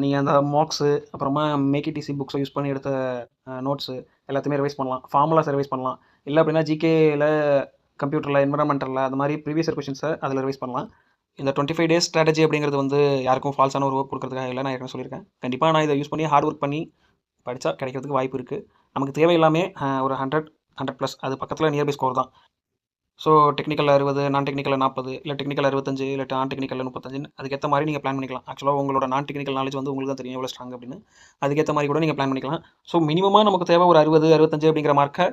நீங்கள் அந்த மார்க்ஸு அப்புறமா மேக் இட் ஈஸி புக்ஸை யூஸ் பண்ணி எடுத்த நோட்ஸு எல்லாத்தையுமே ரிவைஸ் பண்ணலாம். ஃபார்முலாஸ் ரிவைஸ் பண்ணலாம். இல்லை அப்படின்னா GKயில் கம்ப்யூட்டரில் என்விரான்மெண்டலில் அந்த மாதிரி ப்ரீவியஸ் கொஸ்டின்ஸை அதில் ரிவைஸ் பண்ணலாம். இந்த 25 days ஸ்ட்ராட்டஜி அப்படிங்கிறது வந்து யாருக்கும் ஃபால்ஸான ஒரு ஒர்க் கொடுக்குறதுக்காக இல்லை, நான் ஏற்கனவே சொல்லியிருக்கேன். கண்டிப்பாக நான் இதை யூஸ் பண்ணி ஹார்ட் ஒர்க் பண்ணி படித்தா கிடைக்கிறதுக்கு வாய்ப்பு இருக்குது. நமக்கு தேவை எல்லாமே ஒரு 100+ அது பக்கத்தில் நியர்பை ஸ்கோர் தான். ஸோ டெக்னிக்கல் 60, நான் டெக்னிக்கல் 40, இல்லை டெக்னிக்கல் 65, இல்லை நான் டெக்னிக்கல் 35, அதுக்கேற்ற மாதிரி நீங்கள் பிளான் பண்ணிக்கலாம். ஆக்சுவலாக உங்களோட நான் டெக்னிக்கல் நாலேஜ் வந்து உங்களுக்கு தான் தெரியும் எவ்வளோ ஸ்ட்ராங் அப்படின்னு. அதுக்கேற்ற மாதிரி கூட நீங்கள் பிளான் பண்ணிக்கலாம். ஸோ மினிமமாக நமக்கு தேவை ஒரு 60, 65 அப்படிங்கிற மார்க்கை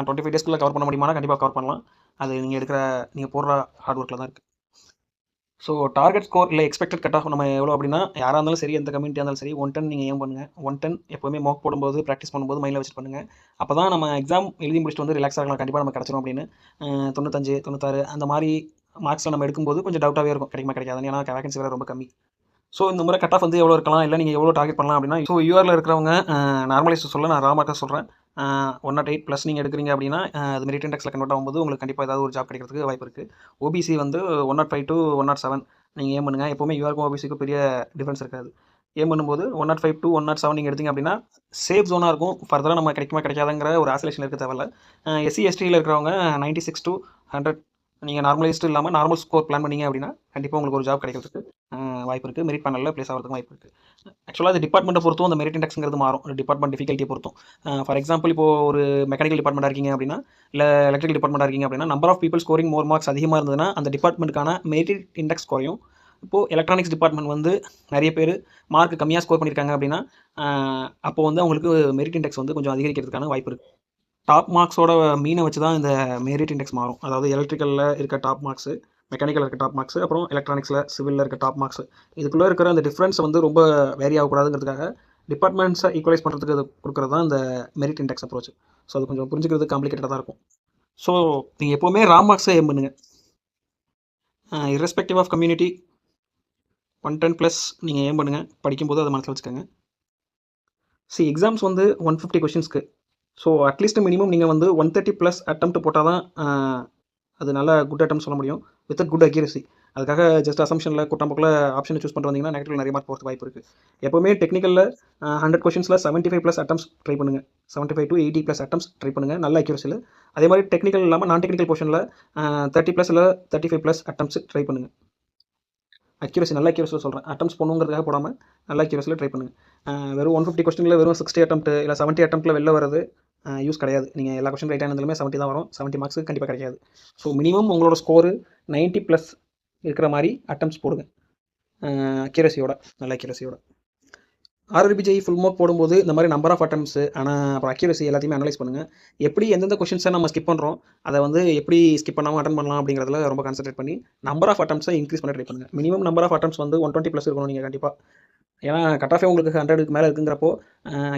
25 daysக்குள்ளே கவர் பண்ண முடியுமானா கண்டிப்பாக கவர் பண்ணலாம். அது நீங்கள் போடுற ஹார்ட் ஒர்க்கில் தான் இருக்குது. ஸோ டார்கெட் ஸ்கோர் இல்லை எக்ஸ்பெக்டட் கட் ஆஃப் நம்ம எவ்வளோ அப்படின்னா யாராக இருந்தாலும் சரி, எந்த கம்யூனிட்டியாக இருந்தாலும் சரி 110 நீங்கள் ஏம் பண்ணுங்கள். 110 எப்போவுமே மோக் போடும்போது ப்ராக்டிஸ் பண்ணும்போது மைண்டில் வச்சுட்டு பண்ணுங்கள். அப்போ தான் நம்ம எக்ஸாம் எழுதி முடிச்சுட்டு வந்து ரிலாக்ஸ் ஆகலாம், கண்டிப்பாக நம்ம கிடச்சிரும் அப்படின்னு. 95, 96 அந்த மாதிரி மார்க்ஸில் நம்ம எடுக்கும்போது கொஞ்சம் டவுட்டாகவே இருக்கும் கிடைக்குமா கிடைக்காதுன்னு. ஏன்னா வேகன்சி வேறு ரொம்ப கம்மி. ஸோ இந்த முறை கட் ஆஃப் வந்து எவ்வளோ இருக்கலாம், இல்லை நீங்கள் எவ்வளோ டார்கெட் பண்ணலாம் அப்படின்னா, ஸோ யூஆரில் இருக்கிறவங்க நார்மலைஸ் சொல்ல நான் ரா மார்க்காக சொல்கிறேன். 108+ நீங்கள் எடுக்கிறீங்க அப்படின்னா அது மெரிட் இண்டெக்ஸில் கன்வெர்ட் ஆகும்போது உங்களுக்கு கண்டிப்பாக ஏதாவது ஒரு ஜாப் கிடைக்கிறதுக்கு வாய்ப்பு இருக்குது. OBC வந்து 105 to 107 நீங்கள் ஏம் பண்ணுங்கள். எப்போவுமே யூஆருக்கும் OBCக்கும் பெரிய டிஃப்ரென்ஸ் இருக்காது. ஏம் பண்ணும்போது 105 to 107 நீங்கள் எடுத்தீங்க அப்படின்னா சேஃப் ஜோனாக இருக்கும். ஃபர்தராக நம்ம கிடைக்குமா கிடைக்காதுங்கிற ஒரு ஆசோலேஷன் இருக்க தேவையில்ல. SC STயில் இருக்கிறவங்க 96 to 100 நீங்கள் நார்மலைஸ்டு இல்லாமல் நார்மல் ஸ்கோர் பிளான் பண்ணிங்க அப்படின்னா கண்டிப்பாக உங்களுக்கு ஒரு ஜாப் கிடைக்கிறதுக்கு வாய்ப்பு இருக்குது. மெரிட் பேனலில் ப்ளேஸ் ஆகிறதுக்கு வாய்ப்பு இருக்குது. ஆக்சுவலாக அது டிபார்ட்மெண்ட்டை பொறுத்தும் அந்த மெரிட் இண்டெக்ஸ்ங்கிறது மாறும். டிபார்ட்மெண்ட் டிஃபிகல்ட்டியை பொறுத்தும். ஃபார் எக்ஸாம்பிள் இப்போது ஒரு மெக்கானிக்கல் டிபார்ட்மெண்ட்டாக இருக்கீங்க அப்படின்னா, இல்லை எலக்ட்ரிக்கல் டிபார்ட்மெண்ட்டாக இருக்கீங்க அப்படின்னா, number of people scoring more marks அதிகமாக இருந்ததுன்னா அந்த டிபார்ட்மெண்ட்டுக்கான மெரிட் இண்டெக்ஸ் குறையும். இப்போது எலக்ட்ரானிக்ஸ் டிபார்ட்மெண்ட் வந்து நிறைய பேர் மார்க் கம்மியாக ஸ்கோர் பண்ணியிருக்காங்க அப்படின்னா அப்போது வந்து அவங்களுக்கு மெரிட் இண்டெக்ஸ் வந்து கொஞ்சம் அதிகரிக்கிறதுக்கான வாய்ப்பு இருக்குது. டாப் மார்க்ஸோட மீனை வச்சு தான் இந்த மெரிட் இண்டெக்ஸ் மாறும். அதாவது எலக்ட்ரிக்கலில் இருக்க டாப் மார்க்ஸு, மெக்கானிக்கலில் இருக்க டாப் மார்க்ஸு, அப்புறம் எலக்ட்ரானிக்ஸில் சிவிலில் இருக்க டாப் மார்க்ஸு, இதுக்குள்ளே இருக்கிற அந்த டிஃப்ரென்ஸ் வந்து ரொம்ப வேரி ஆகக்கூடாதுங்கிறதுக்காக டிபார்ட்மெண்ட்ஸை ஈக்குவலைஸ் பண்ணுறதுக்கு அது கொடுக்குறது தான் இந்த மெரிட் இண்டெக்ஸ் அப்ரோச். ஸோ அது கொஞ்சம் புரிஞ்சுக்கிறது காம்ப்ளிகேட்டடாக தான் இருக்கும். ஸோ நீங்கள் எப்போவுமே ரா மார்க்ஸை ஏம் பண்ணுங்கள். இர்ரெஸ்பெக்டிவ் ஆஃப் கம்யூனிட்டி 110+ நீங்கள் ஏம் பண்ணுங்கள். படிக்கும்போது அதை மனசில் வச்சுக்கோங்க. எக்ஸாம்ஸ் வந்து 150 கொஷின்ஸ்க்கு. ஸோ அட்லீஸ்ட் மினிமம் நீங்கள் வந்து 130+ அட்டெம்ப்ட் போட்டால் தான் அது நல்ல குட் அட்டம் சொல்ல முடியும் வித் குட் அக்யூரசி. அதுக்காக ஜஸ்ட் அசம்ஷனில் குட்டம்போக்கில் ஆப்ஷனை சூஸ் பண்ணிட்டு வந்தீங்கன்னா நெகட்டிவ் நிறைய மார்க் போகிறதுக்கு வாய்ப்பு இருக்குது. எப்போவுமே டெக்னிக்கலில் 100 கொஷின்ஸில் 75+ அட்டம்ஸ் ட்ரை பண்ணுங்கள். 75 to 80+ அட்டம்ஸ் ட்ரை பண்ணுங்கள் நல்ல அக்யூரசியில். அதே மாதிரி டெக்னிக்கல் இல்லாமல் நான் டெக்னிக்கல் போர்ஷனில் 30+ இல்லை 35+ அட்டம்ஸ் ட்ரை பண்ணுங்கள். அக்யூரசி நல்ல அக்யூரசியில் சொல்கிறேன், அட்டம்ஸ் பண்ணுங்கிறதுக்காக போடாமல் நல்ல அக்யூரசியில் ட்ரை பண்ணுங்கள். வெறும் 150 கொஸ்டினில் வெறும் 60 அட்டம்ப்ட் இல்லை 70 அட்டம்ப்டில் வெளில வர்றது யூஸ் கிடையாது. நீங்கள் எல்லா கொஸ்டின் ரைட்டாக இருந்தாலுமே 70 தான் வரும். 70 மார்க்ஸுக்கு கண்டிப்பாக கிடைக்காது. ஸோ மினிமம் உங்களோட ஸ்கோரு 90+ இருக்கிற மாதிரி அட்டம்ப்ட்ஸ் போடுங்க அக்யூரசியோட, நல்ல அக்யூரசியோட. RRBJ ஃபுல் மார்க் போடும்போது இந்த மாதிரி நம்பர் ஆஃப் அட்டம்ப்ட்ஸு அப்புறம் அக்யூரசி எல்லாத்தையுமே அனலைஸ் பண்ணுங்கள். எப்படி எந்தெந்த கொஷின்ஸை நம்ம ஸ்கிப் பண்ணுறோம் அதை வந்து எப்படி ஸ்கிப் பண்ணாமல் அட்டன் பண்ணலாம் அப்படிங்கிறதுல ரொம்ப கான்சன்ட்ரேட் பண்ணி நம்பர் ஆஃப் அட்டம்ப்ட்ஸை இன்க்ரீஸ் பண்ண ட்ரை பண்ணுங்கள். மினிமம் நம்பர் ஆஃப் அட்டம்ப்ட்ஸ் வந்து 120+ இருக்கணும் நீங்கள் கண்டிப்பாக. ஏன்னா கட் ஆஃபே உங்களுக்கு 100க்கு மேலே இருக்குங்கிறப்போ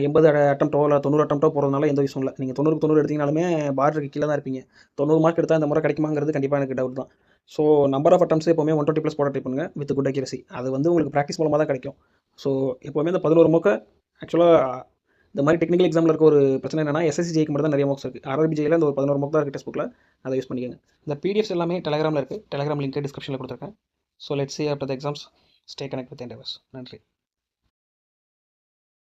80 அட்டம்ப்டோ இல்லை 90 அட்டம்ப்டோ போகிறதுனால எந்த யூஸும் இல்லை. நீங்கள் 90 எடுத்தீங்கனாலுமே பார்டருக்கு கீழே தான் இருப்பீங்க. 90 மார்க் எடுத்தால் இந்த முறை கிடைக்குமாங்கிறது கண்டிப்பாக எனக்கு டவுட் தான். ஸோ நம்பர் ஆஃப் அட்டம்ப்ஸ் எப்போவுமே 120+ போட ட்ரை பண்ணுங்கள் வித் குட் அக்யூரசி. அது வந்து உங்களுக்கு ப்ராக்டிஸ் மூலமாக தான் கிடைக்கும். ஸோ எப்போவுமே இந்த 11 மார்க்கை ஆக்சுவலாக இந்த மாதிரி டெக்னிக்கல் எக்ஸாமில் இருக்க ஒரு பிரச்சனை என்னன்னா SSC JEக்கு மட்டும் தான் நிறைய மார்க்ஸ் இருக்குது. RRBJயில் இந்த ஒரு 11 மார்க் தான் இருக்குது டெக்ஸ்ட் புக்கில். அதை யூஸ் பண்ணிக்கோங்க. இந்த PDFs எல்லாமே டெலிகிராமில் இருக்குது. டெலிகிராம் லிங்க் டிஸ்கிரிப்ஷனில் கொடுத்துருக்கேன். So let's see after the exams. Stay connected with Endeavors. நன்றி.